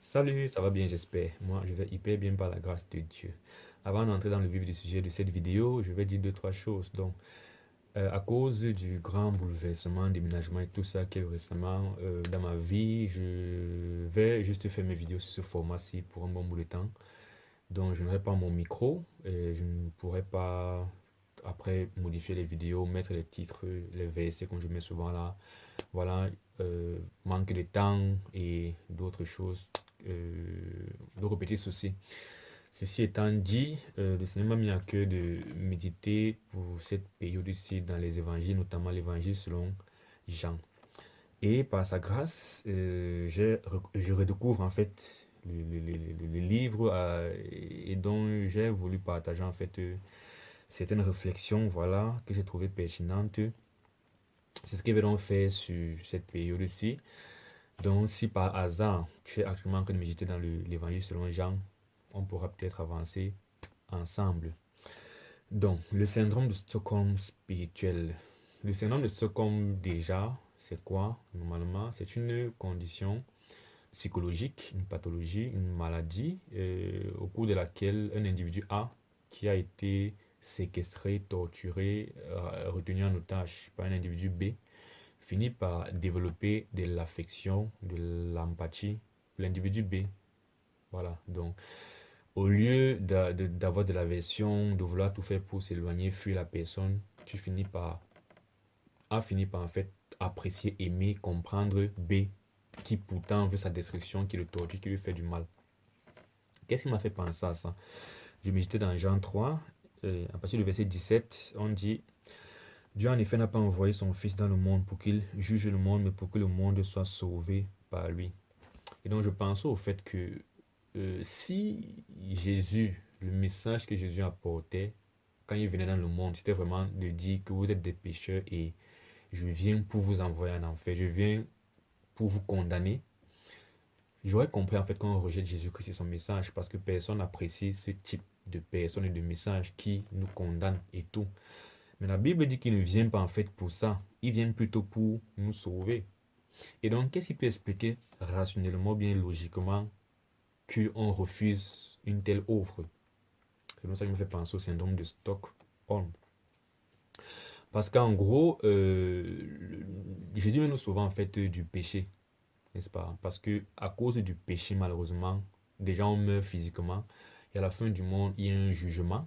Salut, ça va bien, j'espère. Moi, je vais hyper bien par la grâce de Dieu. Avant d'entrer dans le vif du sujet de cette vidéo, je vais dire deux, trois choses. Donc, à cause du grand bouleversement, déménagement et tout ça qu'il y a eu récemment dans ma vie, je vais juste faire mes vidéos sur ce format-ci pour un bon bout de temps. Donc, je n'aurai pas mon micro et je ne pourrai pas, après, modifier les vidéos, mettre les titres, les versets comme je mets souvent là. Voilà, manque de temps et d'autres choses, d'autres petits soucis. Ceci étant dit, le Seigneur m'a mis à cœur de méditer pour cette période-ci dans les évangiles, notamment l'évangile selon Jean. Et par sa grâce, je redécouvre en fait le livre et dont j'ai voulu partager en fait certaines réflexions voilà, que j'ai trouvées pertinentes. C'est ce que je vais faire sur cette période-ci. Donc, si par hasard, tu es actuellement en train de méditer dans l'évangile selon Jean, on pourra peut-être avancer ensemble. Donc, le syndrome de Stockholm spirituel. Le syndrome de Stockholm, déjà, c'est quoi normalement? C'est une condition psychologique, une pathologie, une maladie au cours de laquelle un individu A qui a été séquestré, torturé, retenu en otage par un individu B finit par développer de l'affection, de l'empathie pour l'individu B. Voilà, donc au lieu d'avoir de l'aversion, de vouloir tout faire pour s'éloigner, fuir la personne, tu finis par, a fini par en fait apprécier, aimer, comprendre B qui pourtant veut sa destruction, qui le torture, qui lui fait du mal. Qu'est-ce qui m'a fait penser à ça? Je méditais dans Jean 3, à partir du verset 17, on dit Dieu en effet n'a pas envoyé son Fils dans le monde pour qu'il juge le monde, mais pour que le monde soit sauvé par lui. Et donc je pense au fait que si Jésus, le message que Jésus apportait quand il venait dans le monde, c'était vraiment de dire que vous êtes des pécheurs et je viens pour vous envoyer en enfer, je viens pour vous condamner. J'aurais compris en fait qu'on rejette Jésus-Christ et son message parce que personne n'apprécie ce type de personne et de message qui nous condamne et tout. Mais la Bible dit qu'il ne vient pas en fait pour ça. Il vient plutôt pour nous sauver. Et donc, qu'est-ce qui peut expliquer rationnellement, bien logiquement, qu'on refuse une telle offre? C'est pour ça que me fait penser au syndrome de Stockholm. Parce qu'en gros, Jésus nous sauve en fait du péché, n'est-ce pas? Parce que à cause du péché, malheureusement, déjà on meurt physiquement. Et à la fin du monde, il y a un jugement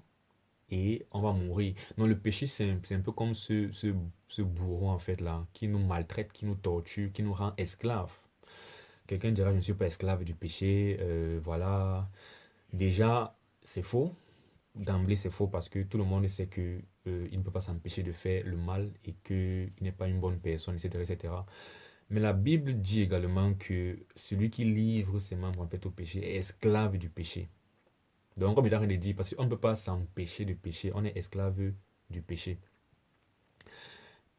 et on va mourir. Donc le péché, c'est un peu comme ce bourreau en fait là, qui nous maltraite, qui nous torture, qui nous rend esclaves. Quelqu'un dira, je ne suis pas esclave du péché, voilà. Déjà, c'est faux. D'emblée, c'est faux parce que tout le monde sait que il ne peut pas s'empêcher de faire le mal et qu'il n'est pas une bonne personne, etc., etc. Mais la Bible dit également que celui qui livre ses membres en fait au péché est esclave du péché. Donc, comme il a rien dit, parce qu'on ne peut pas s'empêcher de pécher, on est esclave du péché.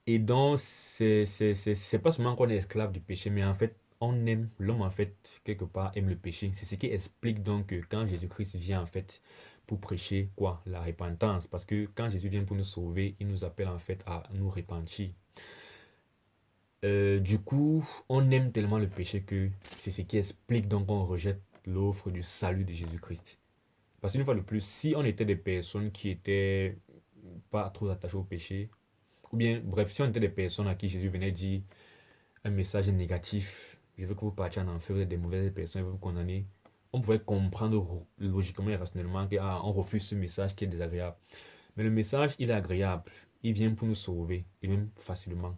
Et donc, c'est pas seulement qu'on est esclave du péché, mais en fait, on aime, l'homme en fait, quelque part, aime le péché. C'est ce qui explique donc que quand Jésus-Christ vient en fait pour prêcher quoi? La repentance. Parce que quand Jésus vient pour nous sauver, il nous appelle en fait à nous repentir. Du coup, on aime tellement le péché que c'est ce qui explique donc qu'on rejette l'offre du salut de Jésus-Christ. Parce qu'une fois de plus, si on était des personnes qui étaient pas trop attachées au péché, ou bien, bref, si on était des personnes à qui Jésus venait dire un message négatif, je veux que vous partiez en enfer, vous êtes des mauvaises personnes, je veux vous condamner, on pourrait comprendre logiquement et rationnellement qu'on refuse ce message qui est désagréable. Mais le message, il est agréable. Il vient pour nous sauver, et même facilement.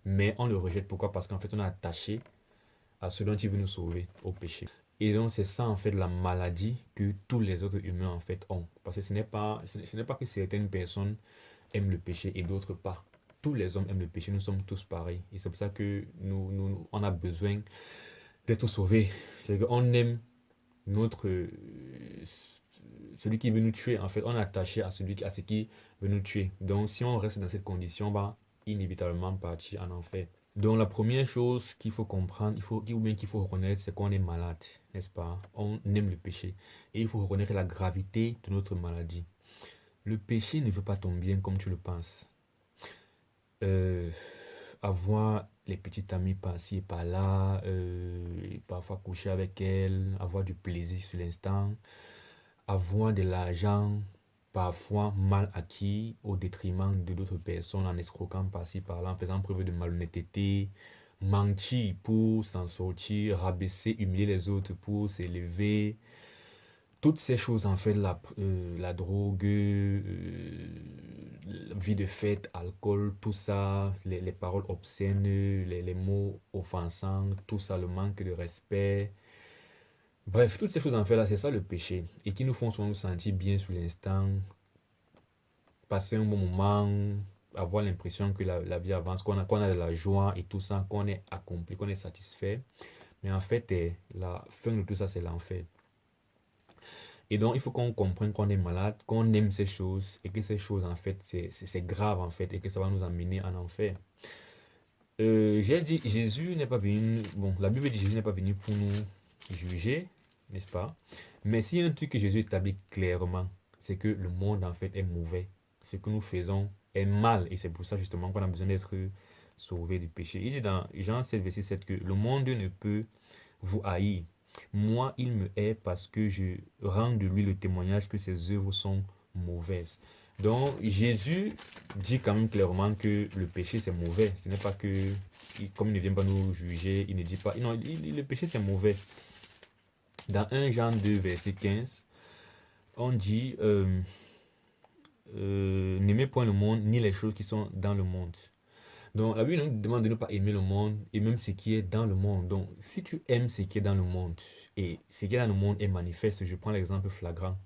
Mais on le rejette. Pourquoi? Parce qu'en fait, on est attaché à ce dont il veut nous sauver, au péché. Et donc, c'est ça, en fait, la maladie que tous les autres humains, en fait, ont. Parce que ce n'est pas que certaines personnes aiment le péché et d'autres pas. Tous les hommes aiment le péché, nous sommes tous pareils. Et c'est pour ça que on a besoin d'être sauvés. C'est qu'on aime notre, celui qui veut nous tuer. En fait, on est attaché à à ce qui veut nous tuer. Donc, si on reste dans cette condition, on va inévitablement partir en enfer. Donc, la première chose qu'il faut comprendre, ou bien qu'il faut reconnaître, c'est qu'on est malade, n'est-ce pas? On aime le péché. Et il faut reconnaître la gravité de notre maladie. Le péché ne veut pas ton bien comme tu le penses. Euh, avoir les petites amies par-ci et par-là, parfois coucher avec elles, avoir du plaisir sur l'instant, avoir de l'argent, parfois mal acquis au détriment de d'autres personnes en escroquant par-ci par-là, en faisant preuve de malhonnêteté, mentir pour s'en sortir, rabaisser, humilier les autres pour s'élever. Toutes ces choses, en fait, la drogue, la vie de fête, alcool, tout ça, les paroles obscènes, les mots offensants, tout ça, le manque de respect. Bref, toutes ces choses, en fait, là, c'est ça le péché. Et qui nous font souvent nous sentir bien sur l'instant, passer un bon moment, avoir l'impression que la vie avance, qu'on a de la joie et tout ça, qu'on est accompli, qu'on est satisfait. Mais en fait, la fin de tout ça, c'est l'enfer. Et donc, il faut qu'on comprenne qu'on est malade, qu'on aime ces choses et que ces choses, en fait, c'est grave, en fait, et que ça va nous amener en enfer. J'ai dit, Jésus n'est pas venu, bon, la Bible dit Jésus n'est pas venu pour nous juger, n'est-ce pas? Mais s'il y a un truc que Jésus établit clairement, c'est que le monde, en fait, est mauvais. Ce que nous faisons est mal, et c'est pour ça, justement, qu'on a besoin d'être sauvé du péché. Il dit dans Jean 7, verset 7 que le monde ne peut vous haïr. Moi, il me hait parce que je rends de lui le témoignage que ses œuvres sont mauvaises. Donc, Jésus dit quand même clairement que le péché c'est mauvais. Ce n'est pas que, comme il ne vient pas nous juger, il ne dit pas, non, le péché c'est mauvais. Dans 1 Jean 2, verset 15, on dit, n'aimez point le monde, ni les choses qui sont dans le monde. Donc, la Bible nous demande de ne pas aimer le monde et même ce qui est dans le monde. Donc, si tu aimes ce qui est dans le monde et ce qui est dans le monde est manifeste, je prends l'exemple flagrant.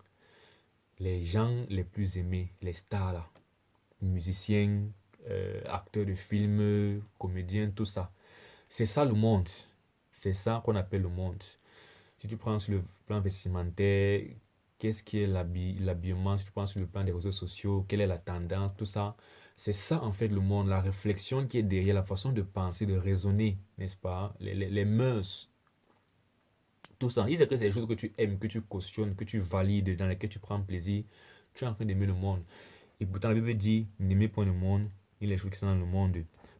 Les gens les plus aimés, les stars là, musiciens, acteurs de films, comédiens, tout ça. C'est ça le monde. C'est ça qu'on appelle le monde. Si tu prends sur le plan vestimentaire, qu'est-ce qui est l'habillement, si tu prends sur le plan des réseaux sociaux, quelle est la tendance, tout ça. C'est ça en fait le monde, la réflexion qui est derrière, la façon de penser, de raisonner, n'est-ce pas? Les mœurs, tout ça. Il sait que c'est des choses que tu aimes, que tu cautionnes, que tu valides, dans lesquelles tu prends plaisir. Tu es en train d'aimer le monde. Et pourtant la Bible dit, n'aimez point le monde, ni les choses qui sont dans le monde.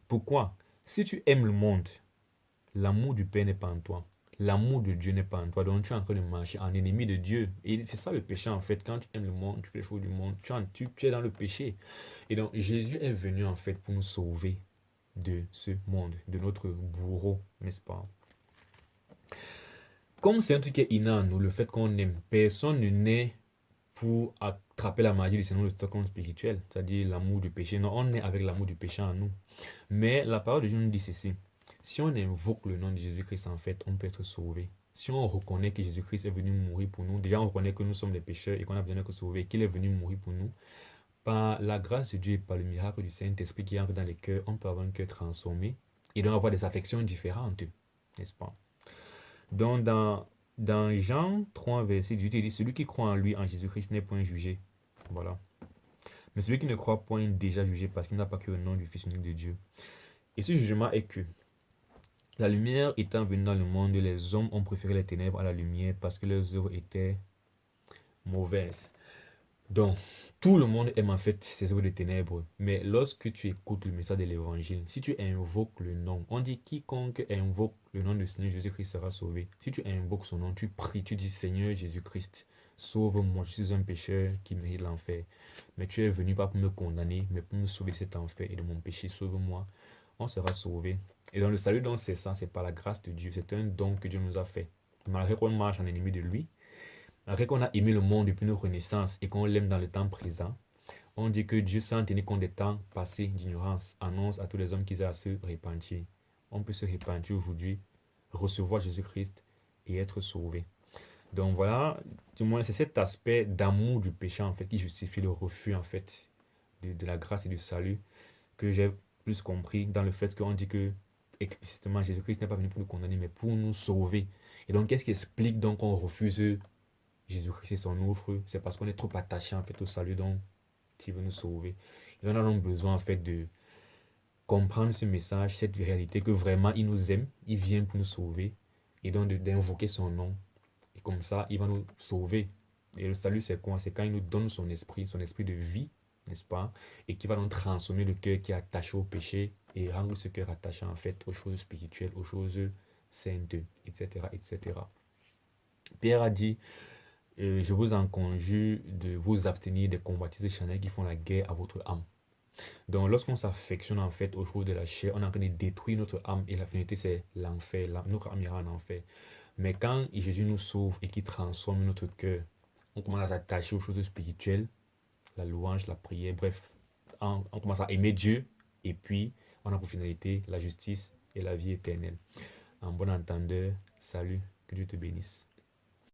Pourquoi? Si tu aimes le monde, l'amour du Père n'est pas en toi. L'amour de Dieu n'est pas en toi. Donc tu es en train de marcher en ennemi de Dieu. Et c'est ça le péché en fait. Quand tu aimes le monde, tu fais les choses du monde, tu es dans le péché. Et donc Jésus est venu en fait pour nous sauver de ce monde, de notre bourreau, n'est-ce pas? Comme c'est un truc qui est inné en nous, le fait qu'on aime, personne ne naît pour attraper la magie du Seigneur de Stockholm spirituel, c'est-à-dire l'amour du péché. Non, on est avec l'amour du péché en nous. Mais la parole de Dieu nous dit ceci. Si on invoque le nom de Jésus-Christ, en fait, on peut être sauvé. Si on reconnaît que Jésus-Christ est venu mourir pour nous, déjà on reconnaît que nous sommes des pécheurs et qu'on a besoin d'être sauvés, qu'il est venu mourir pour nous. Par la grâce de Dieu et par le miracle du Saint-Esprit qui entre dans les cœurs, on peut avoir un cœur transformé et donc avoir des affections différentes, n'est-ce pas? Donc dans Jean 3, verset 18, il dit, celui qui croit en lui, en Jésus-Christ, n'est point jugé. Voilà. Mais celui qui ne croit point est déjà jugé parce qu'il n'a pas que le nom du Fils unique de Dieu. Et ce jugement est que la lumière étant venue dans le monde, les hommes ont préféré les ténèbres à la lumière parce que leurs œuvres étaient mauvaises. Donc, tout le monde aime en fait ces œuvres de ténèbres. Mais lorsque tu écoutes le message de l'évangile, si tu invoques le nom, on dit quiconque invoque le nom du Seigneur Jésus-Christ sera sauvé. Si tu invoques son nom, tu pries, tu dis Seigneur Jésus-Christ, sauve-moi, je suis un pécheur qui mérite l'enfer. Mais tu es venu pas pour me condamner, mais pour me sauver de cet enfer et de mon péché, sauve-moi. On sera sauvé. Et dans le salut, donc c'est ça, c'est par la grâce de Dieu. C'est un don que Dieu nous a fait. Malgré qu'on marche en ennemi de lui, malgré qu'on a aimé le monde depuis notre renaissance et qu'on l'aime dans le temps présent, on dit que Dieu, sans tenir compte des temps passés d'ignorance, annonce à tous les hommes qu'ils aient à se repentir. On peut se repentir aujourd'hui, recevoir Jésus-Christ et être sauvé. Donc voilà, du moins c'est cet aspect d'amour du péché en fait qui justifie le refus en fait de la grâce et du salut que j'ai plus compris dans le fait qu'on dit que explicitement Jésus-Christ n'est pas venu pour nous condamner mais pour nous sauver. Et donc qu'est-ce qui explique donc qu'on refuse Jésus-Christ et son offre? C'est parce qu'on est trop attaché en fait au salut dont il veut nous sauver. Et on a donc besoin en fait de comprendre ce message, cette réalité que vraiment il nous aime, il vient pour nous sauver et donc d'invoquer son nom. Et comme ça, il va nous sauver. Et le salut, c'est quoi? C'est quand il nous donne son esprit de vie n'est-ce pas? Et qui va donc transformer le cœur qui est attaché au péché et rendre ce cœur attaché en fait aux choses spirituelles, aux choses saintes, etc., etc. Pierre a dit, je vous en conjure de vous abstenir des convoitises charnelles qui font la guerre à votre âme. Donc, lorsqu'on s'affectionne en fait aux choses de la chair, on est en train de détruire notre âme et la finalité c'est l'enfer. Notre âme ira en enfer. Mais quand Jésus nous sauve et qu'il transforme notre cœur, on commence à s'attacher aux choses spirituelles, la louange, la prière, bref, on commence à aimer Dieu et puis on a pour finalité la justice et la vie éternelle. En bon entendeur, salut, que Dieu te bénisse.